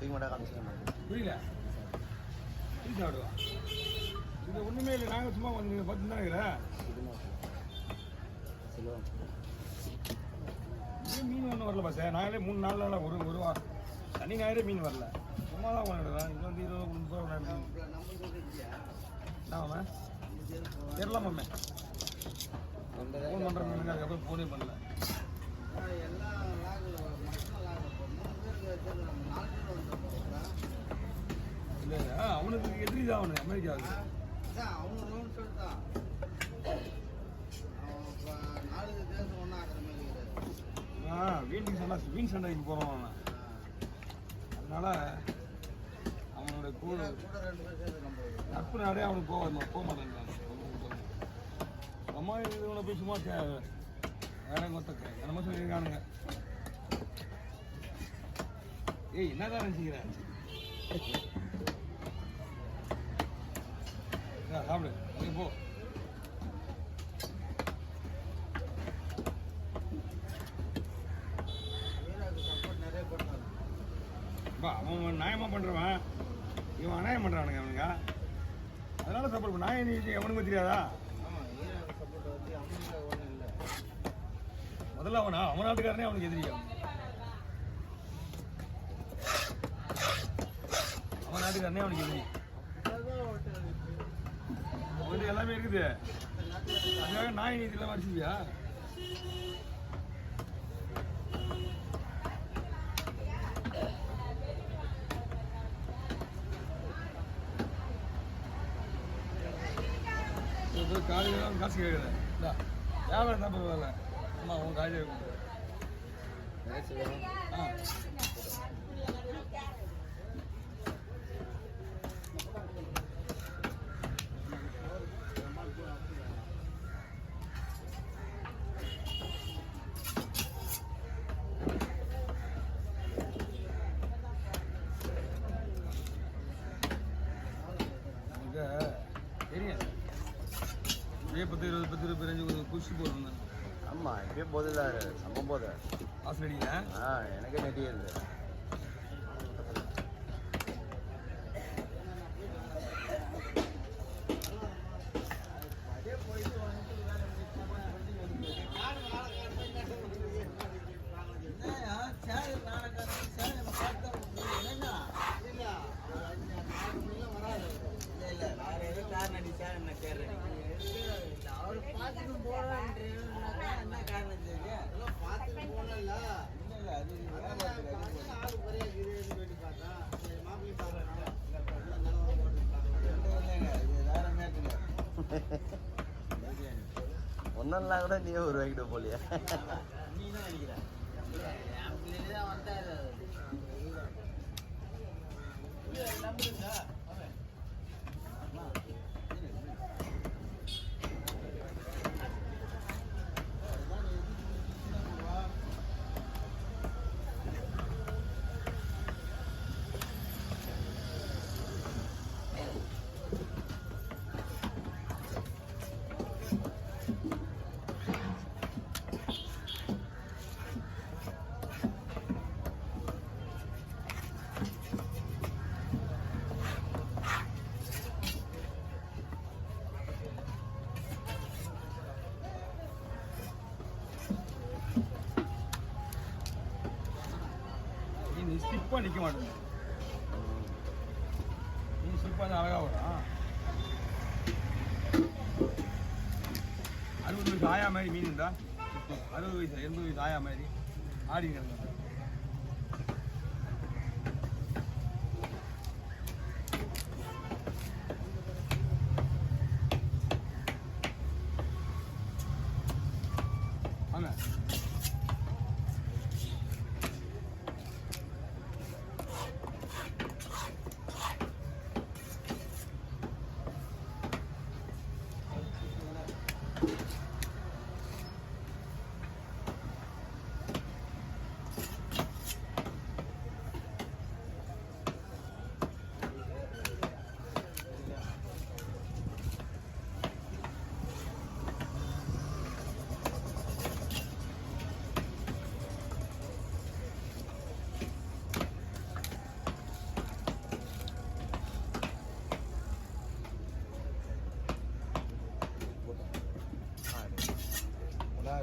தூக்கி மட்டும் காமிச்சிக்க புரியல சாப்பிடுவா இது ஒன்றுமே இல்லை. நாங்கள் சும்மா கொஞ்சம் பார்த்து தான் இருக்கிறேன். மீன் ஒன்றும் வரல பாச. நாங்களே 3 நாள் ஒரு வாரம் சனி ஞாயிறு மீன் வரல. சும்மா தான் கொண்டுடுறேன். இங்கே வந்து 20 30 என்னம்மா தெரியலாமே ஃபோன் பண்ணுற மீனுங்க. அதுக்கப்புறம் ஃபோனே பண்ணல. இல்லை அவனுக்கு எதிரி தான் அவனு அமெரிக்காவுக்கு. வீட்டுக்கு சொன்னா மீன் சண்டைக்கு போகிறோம் அவன். அதனால அவனோட கூட நட்பு நாடே அவனுக்கு போக மாட்டேங்கிறான். அம்மா இவனை போய் சும்மா வேலை கொத்தக்க என்னமோ சொல்லியிருக்கானுங்க. ஏய் என்னதான் நினச்சிக்கிறேன் சாப்பிடு நீ போ. அவன் நியாயமாக பண்ணுறவன், இவன் அநியாயம் பண்ணுறானுங்க அவனுங்க. அதனால சப்போர்ட் பண்ண நாயம் நீ எவனுக்கு தெரியாதா? முதல்ல அவன் நாட்டுக்காரனே அவனுக்கு எதிரியா. அவன் நாட்டுக்காரனே அவனுக்கு எதிரி. அவனுக்கு எல்லாமே இருக்குது. அதுக்காக நாய் நீதியெல்லாம் வரிச்சியா? காலையில் காசு கேட்குறேன். இல்லை வியாபாரம் தான் பரவாயில்ல. அம்மா உன் காலையில் இருக்கும். தெரியும் இப்படியே 10 20 ரேஞ்சு குடிச்சு போடணும். ஆமாம் இப்படியே போதில்ல செம்ம போத வாசல் அடிக்கல. எனக்கே நெட்டியே இல்லை. ஒன்னெல்லாம் கூட நீயே உருவாக்கிட்டு போலியா? நீ தான் நினைக்கிற நீ ஸ்லிப்பாக நிற்க மாட்டேங்க. நீ ஸ்லிப்பாக தான் அழகாக வரும். 60 வயசு ஆயா மாதிரி மீன் இருந்தா 60 வயசு 80 வயசு ஆயா மாதிரி ஆடிங்கிறாங்க. வாங்க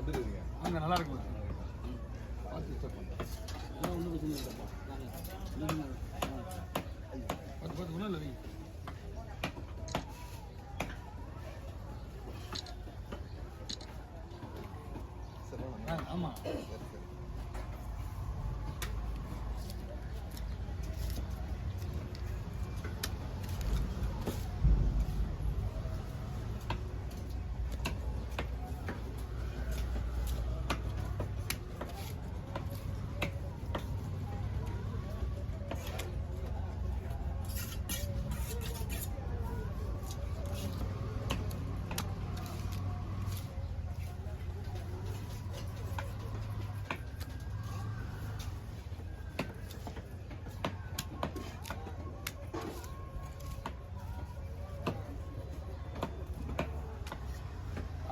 அங்கே நல்லா இருக்கும் பார்த்து செக் பண்ணுறேன் ஒன்றும் பிரச்சனை இல்லைப்பா பார்த்து பார்த்து ஒன்றும் இல்லை ஆமாம்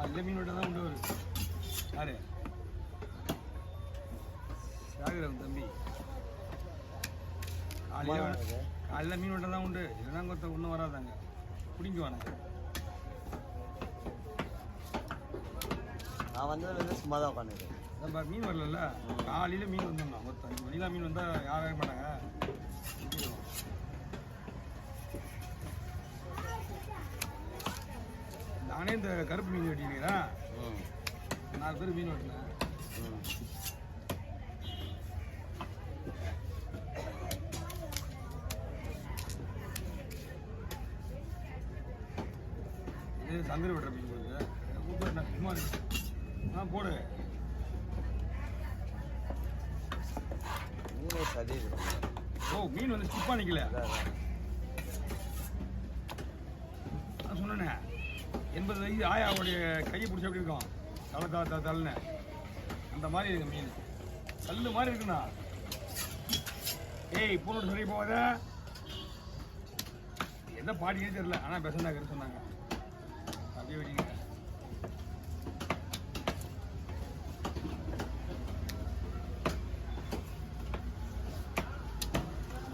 அதில் மீன் வெட்ட தான் உண்டு வரும் யாரு சாகரம் தம்பி காலையில் மீன் வெட்ட தான் உண்டு இல்லைன்னா கொத்த ஒன்றும் வராதாங்க பிடிக்குவானுங்க நான் வந்ததுலேருந்து சும்மா தான் உட்காந்துருக்கேன் நம்ம மீன் வரல காலையில் மீன் வந்துடணும் மொத்தம் 5 மணிலாம் மீன் வந்தால் யாரும் வாங்க மாட்டாங்க நானே இந்த கருப்பு மீன் வெட்டிக்கிறேன் 4 பேர் மீன் வெட்டினேன் இது சங்கரி வெட்டுற மீன் போகுது கூப்பிட்டு சும்மா இருக்கு போடு மீனே சரி ஓ மீன் வந்து ஸ்டிப்பாக நிற்கல நான் சொன்னேனே 80 வயசு ஆயாவுடைய கையை பிடிச்ச எப்படி இருக்கும் தலை தலைன்னு அந்த மாதிரி இருக்கு மீன் கல் மாதிரி இருக்குண்ணா ஏய் பூனோட்டு சரி போகாத எந்த பாட்டியே தெரியல ஆனால் பெசண்டாக்குன்னு சொன்னாங்க அப்படியே வெட்டிங்க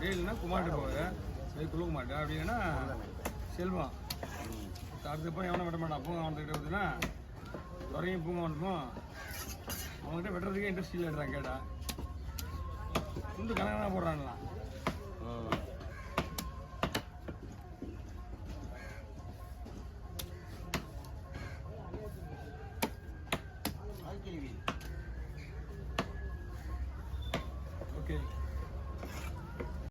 இல்லைன்னா குமார்கிட்ட போகுது சரி குழுக்க மாட்டேன் அப்படின்னா செல்வம் அதுக்கப்புறம் எவனை வெட்ட மாட்டான் பூங்க அவன்கிட்ட வந்துன்னா துறையும் பூங்க அவனுக்கும் அவன்கிட்ட வெட்டுறதுக்கே இன்ட்ரெஸ்ட் இல்லைன்றான் கேட்டா துண்டு கணக்காக போடுறான்லாம் ஓகே